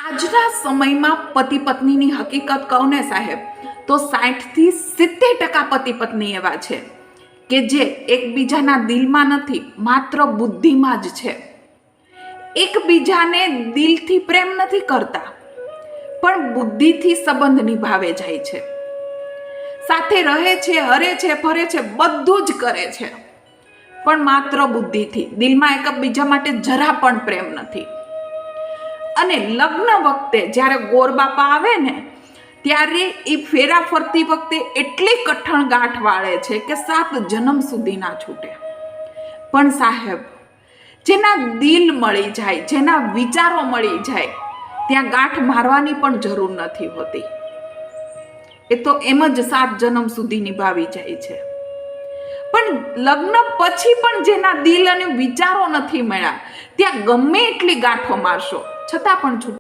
આજના સમયમાં પતિ પત્નીની હકીકત કહું ને સાહેબ, તો 60થી 70% પતિ પત્ની એવા છે કે જે એકબીજાના દિલમાં નથી, માત્ર બુદ્ધિમાં જ છે. એકબીજાને દિલથી પ્રેમ નથી કરતા, પણ બુદ્ધિથી સંબંધ નિભાવે જાય છે. સાથે રહે છે, હરે છે, ફરે છે, બધું જ કરે છે, પણ માત્ર બુદ્ધિથી. દિલમાં એકબીજા માટે જરા પણ પ્રેમ નથી. અને લગ્ન વખતે જ્યારે ગોરબાપા આવે ને, ત્યારે એ ફેરા ફરતી વખતે એટલી કઠણ ગાંઠ વાળે છે કે 7 જન્મ સુધી ના છૂટે. પણ સાહેબ, જેના દિલ મળી જાય, જેના વિચારો મળી જાય, ત્યાં ગાંઠ મારવાની પણ જરૂર નથી હોતી. એ તો એમ જ 7 જન્મ સુધી નિભાવી જાય છે. પણ લગ્ન પછી પણ જેના દિલ અને વિચારો નથી મળ્યા, ત્યાં ગમે એટલી ગાંઠો મારશો, છતાં પણ છૂટે